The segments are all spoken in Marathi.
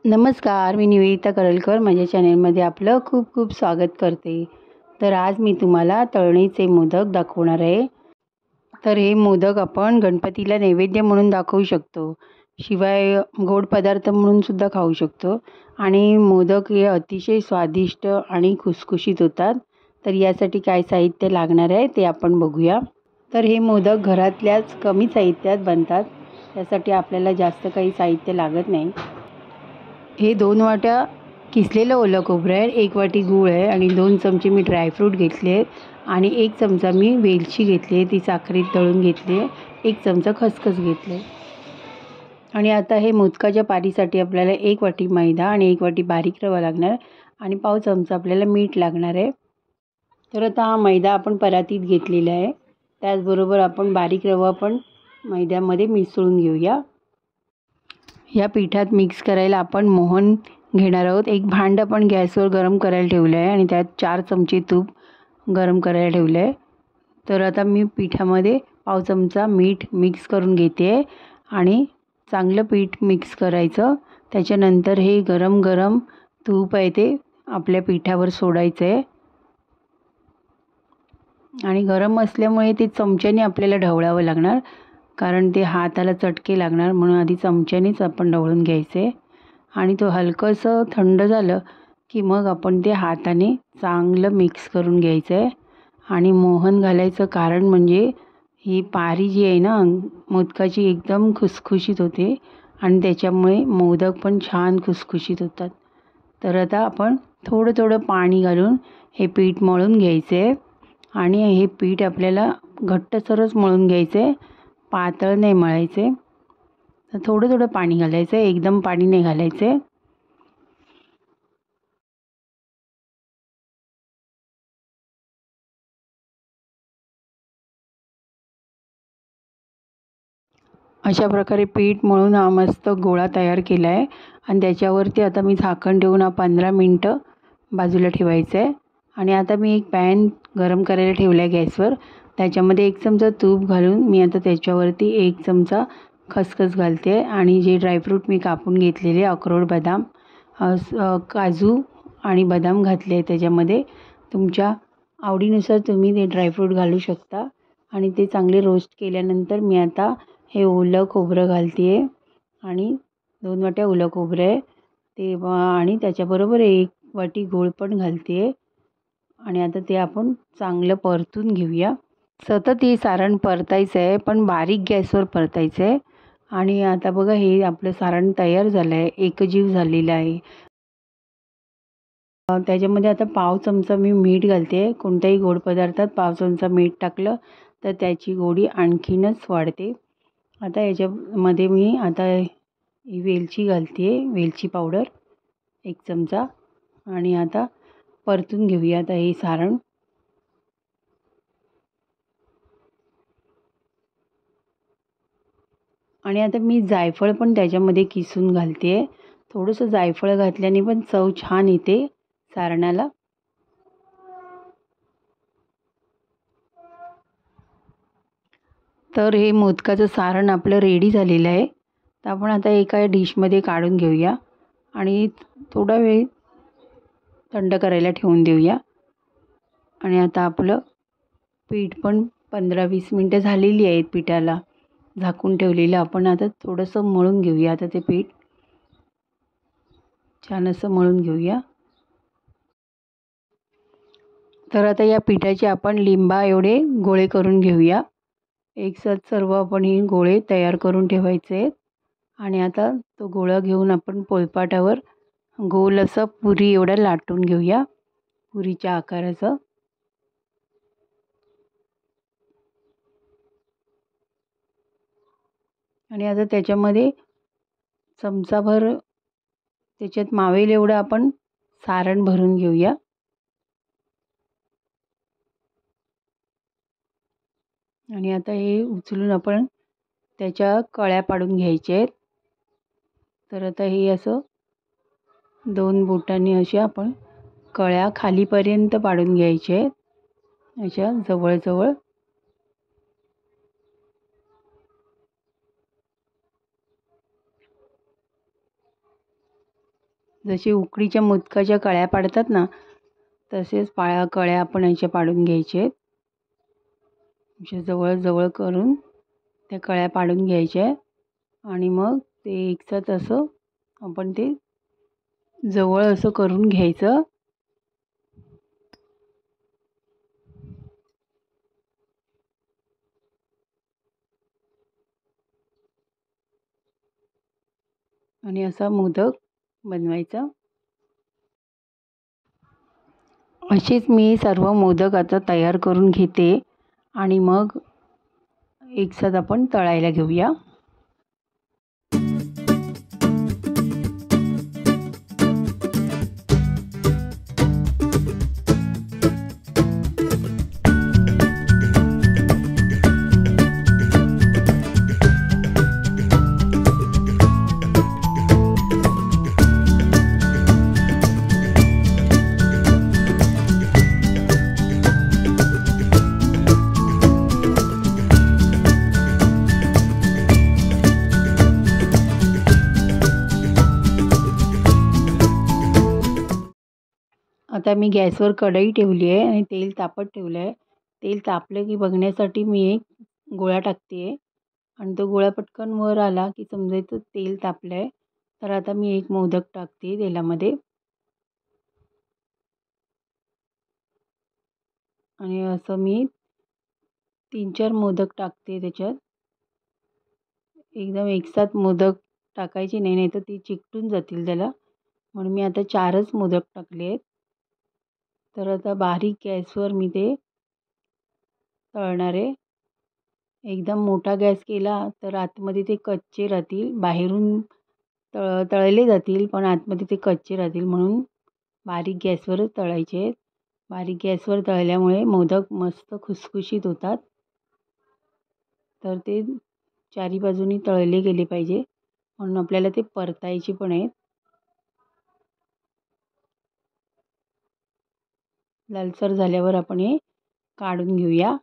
नमस्कार, मी निवेदिता करलकर माझ्या चॅनलमध्ये आपलं खूप खूप स्वागत करते. तर आज मी तुम्हाला तळणीचे मोदक दाखवणार आहे. तर हे मोदक आपण गणपतीला नैवेद्य म्हणून दाखवू शकतो. शिवाय गोड पदार्थ म्हणून सुद्धा खाऊ शकतो आणि मोदक हे अतिशय स्वादिष्ट आणि खुसखुशीत होतात. तर यासाठी काय साहित्य लागणार आहे ते आपण बघूया. तर हे मोदक घरातल्याच कमी साहित्यात बनतात. त्यासाठी आपल्याला जास्त काही साहित्य लागत नाही. हे 2 वाट्या किसलेलं ओलं खोबरं आहे, 1 वाटी गूळ आहे आणि 2 चमचे मी ड्रायफ्रूट घेतले आहेत आणि 1 चमचा मी वेलची घेतली आहे, ती साखरेत दळून घेतली आहे. 1 चमचा खसखस घेतले आणि आता हे मोदकाच्या पारीसाठी आपल्याला 1 वाटी मैदा आणि 1 वाटी बारीक रवा लागणार आणि पाव चमचा आपल्याला मीठ लागणार आहे. तर आता हा मैदा आपण परातीत घेतलेला आहे. त्याचबरोबर आपण बारीक रवा पण मैद्यामध्ये मिसळून घेऊया. या पिठात मिक्स करायला आपण मोहन घेणार आहोत. एक भांडं पण गॅसवर गरम करायला ठेवलं आहे आणि त्यात 4 चमचे तूप गरम करायला ठेवलं आहे. तर आता मी पिठामध्ये पाव चमचा मीठ मिक्स करून घेते आहे आणि चांगलं पीठ मिक्स करायचं. त्याच्यानंतर हे गरम गरम तूप आहे ते आपल्या पिठावर सोडायचं आहे आणि गरम असल्यामुळे ते चमच्याने आपल्याला ढवळावं लागणार, कारण ते हाताला चटके लागणार, म्हणून आधी चमच्यानेच आपण ढवळून घ्यायचे आणि तो हलकंसं थंड झालं की मग आपण ते हाताने चांगलं मिक्स करून घ्यायचं आहे. आणि मोहन घालायचं कारण म्हणजे ही पारी जी आहे ना मोदकाची एकदम खुसखुशीत होते आणि त्याच्यामुळे मोदक पण छान खुसखुशीत होतात. तर आता आपण थोडं थोडं पाणी घालून हे पीठ मळून घ्यायचं आहे आणि हे पीठ आपल्याला घट्टसरच मळून घ्यायचं आहे, पातळ नाही मळायचे. तर थोडं थोडं पाणी घालायचं आहे, एकदम पाणी नाही घालायचं आहे. अशा प्रकारे पीठ मळून हा मस्त गोळा तयार केला आहे आणि त्याच्यावरती आता मी झाकण ठेवून 15 मिनटं बाजूला ठेवायचं आहे. आणि आता मी एक पॅन गरम करायला ठेवला आहे गॅसवर. त्याच्यामध्ये 1 चमचा तूप घालून मी आता त्याच्यावरती 1 चमचा खसखस घालते आणि जे ड्रायफ्रूट मी कापून घेतलेले अक्रोड, बदाम, काजू आणि बदाम घातले त्याच्यामध्ये. तुमच्या आवडीनुसार तुम्ही ते ड्रायफ्रूट घालू शकता आणि ते चांगले रोस्ट केल्यानंतर मी आता हे ओलं खोबरं घालते आहे आणि 2 वाट्या ओलं खोबरं आहे ते आणि त्याच्याबरोबर 1 वाटी गूळ पण घालते आहे आणि आता ते आपण चांगलं परतून घेऊया. सतत हे सारण परतायचं आहे, पण बारीक गॅसवर परतायचं आहे. आणि आता बघा हे आपलं सारण तयार झालं आहे, एकजीव झालेलं आहे. त्याच्यामध्ये आता पाव चमचा मी मीठ घालते आहे. कोणत्याही गोड पदार्थात पाव चमचा मीठ टाकलं तर त्याची गोडी आणखीनच वाढते. आता याच्यामध्ये मी आता ही वेलची घालते आहे, वेलची पावडर 1 चमचा आणि आता परतून घेऊया आता हे सारण. आणि आता मी जायफळ पण त्याच्यामध्ये किसून घालते आहे. थोडंसं जायफळ घातल्याने पण चव छान येते सारणाला. तर हे मोदकाचं सारण आपलं रेडी झालेलं आहे. तर आपण आता एका डिशमध्ये काढून घेऊया आणि थोडा वेळ थंड करायला ठेवून देऊया. आणि आता आपलं पीठ पण 15-20 मिनटं झालेली आहेत पिठाला झाकून ठेवलेलं. आपण आता थोडंसं मळून घेऊया. आता ते पीठ छान असं मळून घेऊया. तर आता या पिठाचे आपण लिंबा एवढे गोळे करून घेऊया. एकसाथ सर्व आपण हे गोळे तयार करून ठेवायचे आहेत आणि आता तो गोळा घेऊन आपण पोळपाटावर गोल असं पुरी एवढं लाटून घेऊया, पुरीच्या आकाराचं. आणि आता त्याच्यामध्ये चमचाभर त्याच्यात मावेल एवढं आपण सारण भरून घेऊया. आणि आता हे उचलून आपण त्याच्या कळ्या पाडून घ्यायच्या आहेत. तर आता हे असं 2 बोटांनी अशा आपण कळ्या खालीपर्यंत पाडून घ्यायच्या आहेत, अशा जवळजवळ. जसे उकडीच्या मोदकाच्या कळ्या पाडतात ना, तसेच कळ्या आपण याच्या पाडून घ्यायचे. अशा जवळ करून त्या कळ्या पाडून घ्यायच्या आणि मग ते एकसाथ असं आपण ते जवळ असं करून घ्यायचं. आणि असा मोदक बनवायचा. असेच मी सर्व मोदक आता तयार करून घेते आणि मग एकसाथ आपण तळायला घेऊया. आता मी गॅसवर कढई ठेवली आहे आणि तेल तापत ठेवलं आहे. तेल तापलं की बघण्यासाठी मी एक गोळा टाकते आहे आणि तो गोळा पटकन वर आला की समजायचं तेल तापलं आहे. तर आता मी एक मोदक टाकते तेलामध्ये आणि असं मी 3-4 मोदक टाकते त्याच्यात. एकदम एकसाथ मोदक टाकायचे नाही, नाही तर ती चिकटून जातील त्याला. म्हणून मी आता 4च मोदक टाकले आहेत. तर आता बारीक गॅसवर मी ते तळणार आहे. एकदम मोठा गॅस केला तर आतमध्ये ते कच्चे राहतील, बाहेरून तळले जातील पण आतमध्ये ते कच्चे राहतील. म्हणून बारीक गॅसवरच तळायचे आहेत. बारीक गॅसवर तळल्यामुळे मोदक मस्त खुसखुशीत होतात. तर ते चारी बाजूनी तळले गेले पाहिजे म्हणून आपल्याला ते परतायचे पण आहेत. लालसर झाल्यावर आपण हे काढून घेऊया.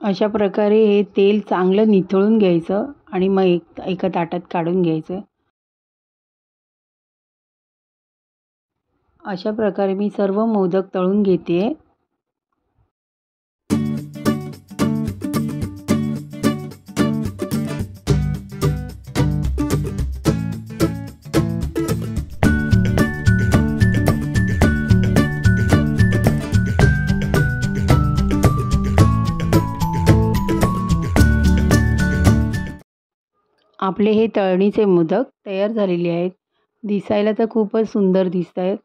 अशा प्रकारे हे तेल चांगलं निथळून घ्यायचं आणि मग एका ताटात काढून घ्यायचं. अशा प्रकारे मी सर्व मोदक तळून घेते. आपले हे तळणीचे मोदक तयार झालेले आहेत. दिसायला तर खूपच सुंदर दिसत आहेत.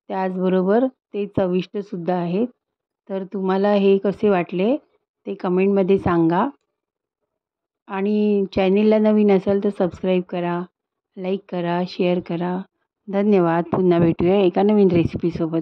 त्याचबरोबर ते चविष्टसुद्धा आहेत. तर तुम्हाला हे कसे वाटले ते कमेंटमध्ये सांगा आणि चॅनेलला नवीन असाल तर सबस्क्राईब करा, लाईक करा, शेअर करा. धन्यवाद. पुन्हा भेटूया एका नवीन रेसिपीसोबत.